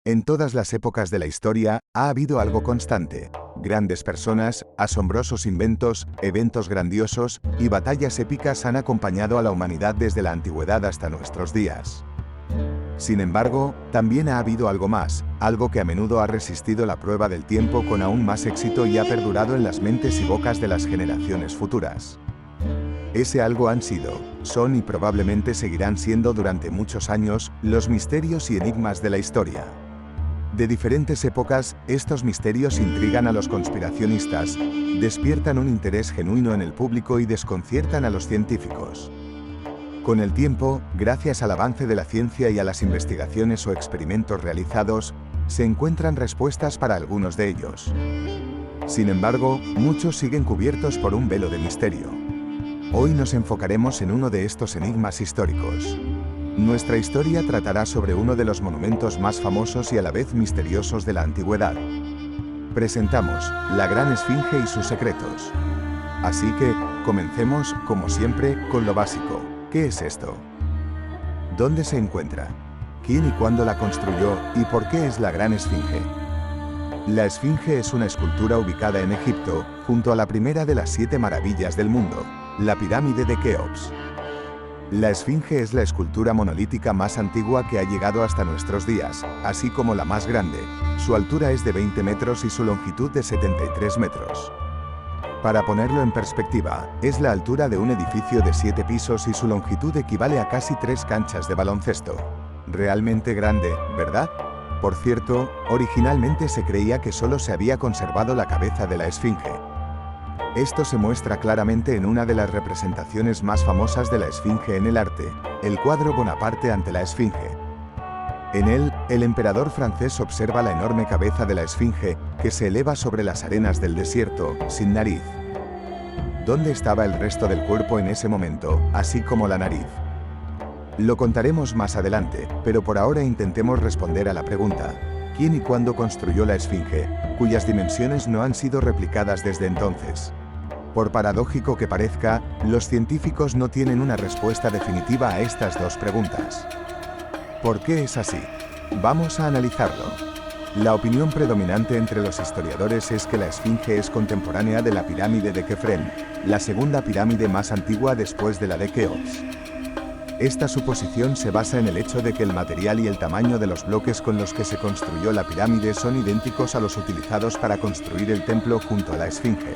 En todas las épocas de la historia, ha habido algo constante: grandes personas, asombrosos inventos, eventos grandiosos y batallas épicas han acompañado a la humanidad desde la antigüedad hasta nuestros días. Sin embargo, también ha habido algo más, algo que a menudo ha resistido la prueba del tiempo con aún más éxito y ha perdurado en las mentes y bocas de las generaciones futuras. Ese algo han sido, son y probablemente seguirán siendo durante muchos años, los misterios y enigmas de la historia. De diferentes épocas, estos misterios intrigan a los conspiracionistas, despiertan un interés genuino en el público y desconciertan a los científicos. Con el tiempo, gracias al avance de la ciencia y a las investigaciones o experimentos realizados, se encuentran respuestas para algunos de ellos. Sin embargo, muchos siguen cubiertos por un velo de misterio. Hoy nos enfocaremos en uno de estos enigmas históricos. Nuestra historia tratará sobre uno de los monumentos más famosos y a la vez misteriosos de la antigüedad. Presentamos la Gran Esfinge y sus secretos. Así que, comencemos, como siempre, con lo básico. ¿Qué es esto? ¿Dónde se encuentra? ¿Quién y cuándo la construyó y por qué es la Gran Esfinge? La Esfinge es una escultura ubicada en Egipto, junto a la primera de las 7 maravillas del mundo, la pirámide de Keops. La Esfinge es la escultura monolítica más antigua que ha llegado hasta nuestros días, así como la más grande. Su altura es de 20 metros y su longitud de 73 metros. Para ponerlo en perspectiva, es la altura de un edificio de 7 pisos y su longitud equivale a casi 3 canchas de baloncesto. Realmente grande, ¿verdad? Por cierto, originalmente se creía que solo se había conservado la cabeza de la Esfinge. Esto se muestra claramente en una de las representaciones más famosas de la Esfinge en el arte, el cuadro Bonaparte ante la Esfinge. En él, el emperador francés observa la enorme cabeza de la Esfinge, que se eleva sobre las arenas del desierto, sin nariz. ¿Dónde estaba el resto del cuerpo en ese momento, así como la nariz? Lo contaremos más adelante, pero por ahora intentemos responder a la pregunta: ¿quién y cuándo construyó la Esfinge, cuyas dimensiones no han sido replicadas desde entonces? Por paradójico que parezca, los científicos no tienen una respuesta definitiva a estas dos preguntas. ¿Por qué es así? Vamos a analizarlo. La opinión predominante entre los historiadores es que la Esfinge es contemporánea de la pirámide de Kefren, la segunda pirámide más antigua después de la de Keops. Esta suposición se basa en el hecho de que el material y el tamaño de los bloques con los que se construyó la pirámide son idénticos a los utilizados para construir el templo junto a la Esfinge.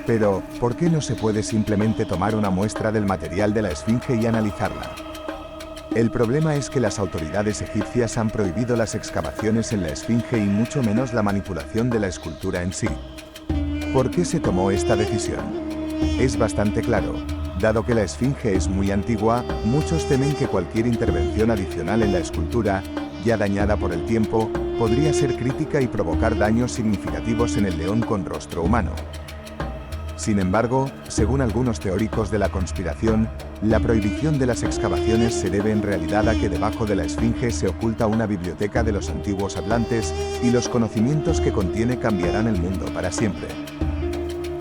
Pero, ¿por qué no se puede simplemente tomar una muestra del material de la Esfinge y analizarla? El problema es que las autoridades egipcias han prohibido las excavaciones en la Esfinge y mucho menos la manipulación de la escultura en sí. ¿Por qué se tomó esta decisión? Es bastante claro. Dado que la Esfinge es muy antigua, muchos temen que cualquier intervención adicional en la escultura, ya dañada por el tiempo, podría ser crítica y provocar daños significativos en el león con rostro humano. Sin embargo, según algunos teóricos de la conspiración, la prohibición de las excavaciones se debe en realidad a que debajo de la Esfinge se oculta una biblioteca de los antiguos atlantes y los conocimientos que contiene cambiarán el mundo para siempre.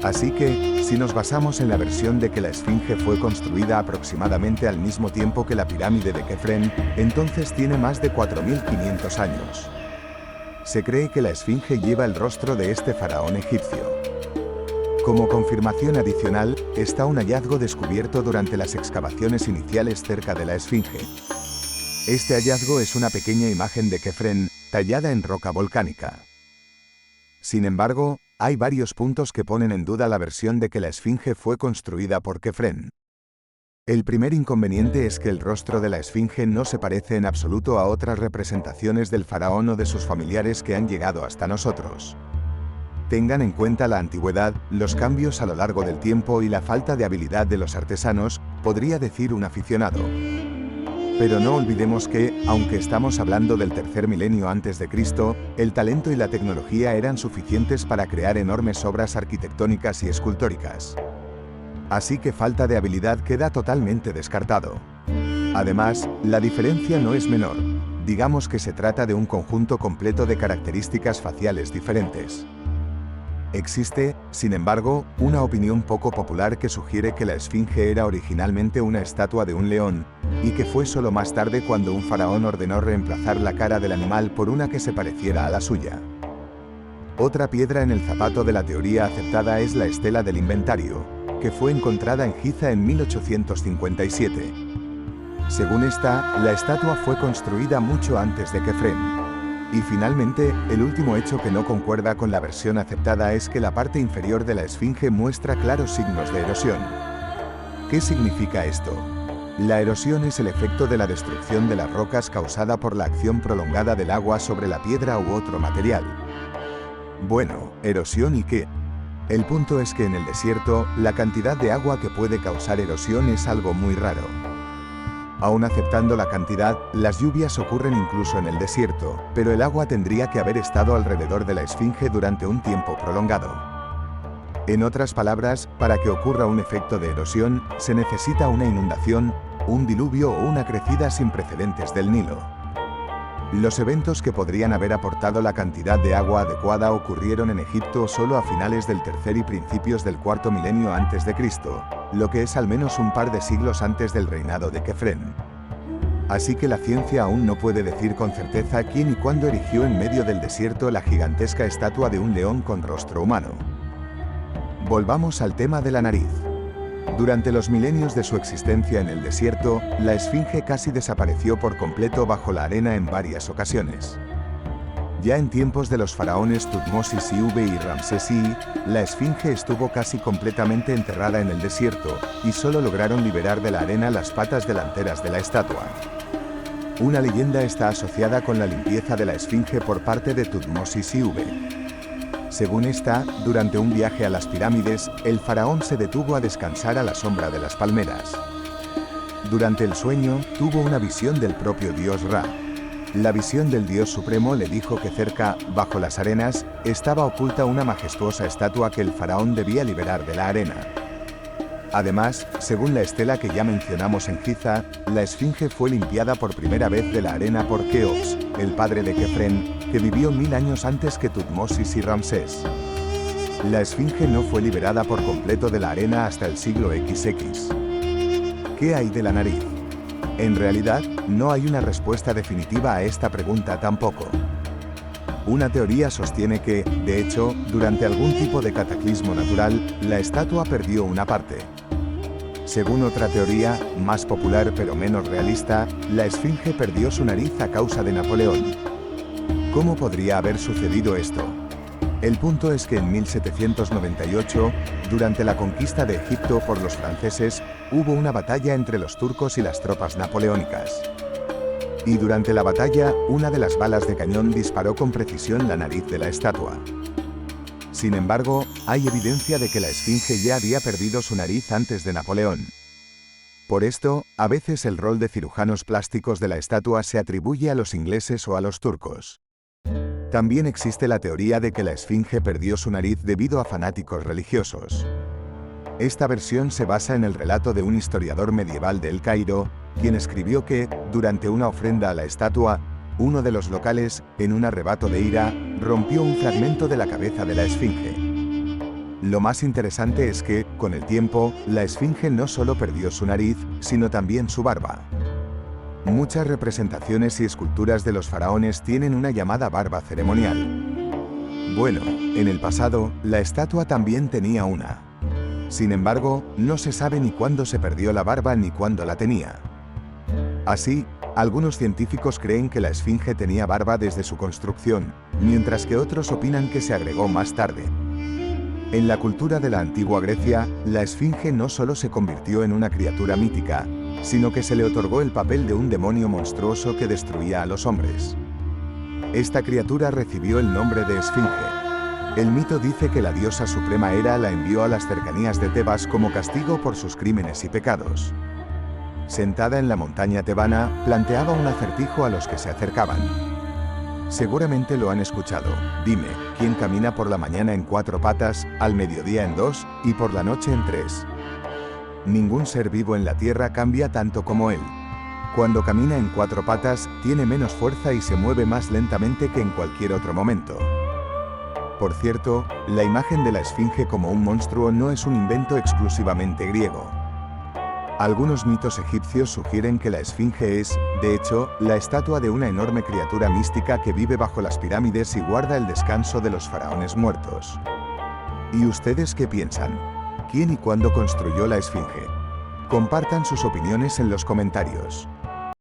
Así que, si nos basamos en la versión de que la Esfinge fue construida aproximadamente al mismo tiempo que la pirámide de Kefren, entonces tiene más de 4.500 años. Se cree que la Esfinge lleva el rostro de este faraón egipcio. Como confirmación adicional, está un hallazgo descubierto durante las excavaciones iniciales cerca de la Esfinge. Este hallazgo es una pequeña imagen de Kefren, tallada en roca volcánica. Sin embargo, hay varios puntos que ponen en duda la versión de que la Esfinge fue construida por Kefren. El primer inconveniente es que el rostro de la Esfinge no se parece en absoluto a otras representaciones del faraón o de sus familiares que han llegado hasta nosotros. Tengan en cuenta la antigüedad, los cambios a lo largo del tiempo y la falta de habilidad de los artesanos, podría decir un aficionado. Pero no olvidemos que, aunque estamos hablando del tercer milenio antes de Cristo, el talento y la tecnología eran suficientes para crear enormes obras arquitectónicas y escultóricas. Así que falta de habilidad queda totalmente descartado. Además, la diferencia no es menor. Digamos que se trata de un conjunto completo de características faciales diferentes. Existe, sin embargo, una opinión poco popular que sugiere que la esfinge era originalmente una estatua de un león, y que fue solo más tarde cuando un faraón ordenó reemplazar la cara del animal por una que se pareciera a la suya. Otra piedra en el zapato de la teoría aceptada es la estela del inventario, que fue encontrada en Giza en 1857. Según esta, la estatua fue construida mucho antes de Kefren. Y finalmente, el último hecho que no concuerda con la versión aceptada es que la parte inferior de la esfinge muestra claros signos de erosión. ¿Qué significa esto? La erosión es el efecto de la destrucción de las rocas causada por la acción prolongada del agua sobre la piedra u otro material. Bueno, ¿erosión y qué? El punto es que en el desierto, la cantidad de agua que puede causar erosión es algo muy raro. Aún aceptando la cantidad, las lluvias ocurren incluso en el desierto, pero el agua tendría que haber estado alrededor de la esfinge durante un tiempo prolongado. En otras palabras, para que ocurra un efecto de erosión, se necesita una inundación, un diluvio o una crecida sin precedentes del Nilo. Los eventos que podrían haber aportado la cantidad de agua adecuada ocurrieron en Egipto solo a finales del tercer y principios del cuarto milenio antes de Cristo, lo que es al menos un par de siglos antes del reinado de Kefren. Así que la ciencia aún no puede decir con certeza quién y cuándo erigió en medio del desierto la gigantesca estatua de un león con rostro humano. Volvamos al tema de la nariz. Durante los milenios de su existencia en el desierto, la esfinge casi desapareció por completo bajo la arena en varias ocasiones. Ya en tiempos de los faraones Tutmosis IV y Ramsés I, la esfinge estuvo casi completamente enterrada en el desierto, y solo lograron liberar de la arena las patas delanteras de la estatua. Una leyenda está asociada con la limpieza de la esfinge por parte de Tutmosis IV. Según esta, durante un viaje a las pirámides, el faraón se detuvo a descansar a la sombra de las palmeras. Durante el sueño, tuvo una visión del propio dios Ra. La visión del dios supremo le dijo que cerca, bajo las arenas, estaba oculta una majestuosa estatua que el faraón debía liberar de la arena. Además, según la estela que ya mencionamos en Giza, la esfinge fue limpiada por primera vez de la arena por Keops, el padre de Kefren, que vivió 1000 años antes que Tutmosis y Ramsés. La esfinge no fue liberada por completo de la arena hasta el siglo XX. ¿Qué hay de la nariz? En realidad, no hay una respuesta definitiva a esta pregunta tampoco. Una teoría sostiene que, de hecho, durante algún tipo de cataclismo natural, la estatua perdió una parte. Según otra teoría, más popular pero menos realista, la esfinge perdió su nariz a causa de Napoleón. ¿Cómo podría haber sucedido esto? El punto es que en 1798, durante la conquista de Egipto por los franceses, hubo una batalla entre los turcos y las tropas napoleónicas. Y durante la batalla, una de las balas de cañón disparó con precisión la nariz de la estatua. Sin embargo, hay evidencia de que la esfinge ya había perdido su nariz antes de Napoleón. Por esto, a veces el rol de cirujanos plásticos de la estatua se atribuye a los ingleses o a los turcos. También existe la teoría de que la esfinge perdió su nariz debido a fanáticos religiosos. Esta versión se basa en el relato de un historiador medieval de El Cairo, quien escribió que, durante una ofrenda a la estatua, uno de los locales, en un arrebato de ira, rompió un fragmento de la cabeza de la esfinge. Lo más interesante es que, con el tiempo, la esfinge no solo perdió su nariz, sino también su barba. Muchas representaciones y esculturas de los faraones tienen una llamada barba ceremonial. Bueno, en el pasado, la estatua también tenía una. Sin embargo, no se sabe ni cuándo se perdió la barba ni cuándo la tenía. Así, algunos científicos creen que la esfinge tenía barba desde su construcción, mientras que otros opinan que se agregó más tarde. En la cultura de la antigua Grecia, la esfinge no solo se convirtió en una criatura mítica, sino que se le otorgó el papel de un demonio monstruoso que destruía a los hombres. Esta criatura recibió el nombre de esfinge. El mito dice que la diosa suprema Hera la envió a las cercanías de Tebas como castigo por sus crímenes y pecados. Sentada en la montaña tebana, planteaba un acertijo a los que se acercaban. Seguramente lo han escuchado. Dime, ¿quién camina por la mañana en 4 patas, al mediodía en 2 y por la noche en 3? Ningún ser vivo en la tierra cambia tanto como él. Cuando camina en 4 patas, tiene menos fuerza y se mueve más lentamente que en cualquier otro momento. Por cierto, la imagen de la esfinge como un monstruo no es un invento exclusivamente griego. Algunos mitos egipcios sugieren que la esfinge es, de hecho, la estatua de una enorme criatura mística que vive bajo las pirámides y guarda el descanso de los faraones muertos. ¿Y ustedes qué piensan? ¿Quién y cuándo construyó la esfinge? Compartan sus opiniones en los comentarios.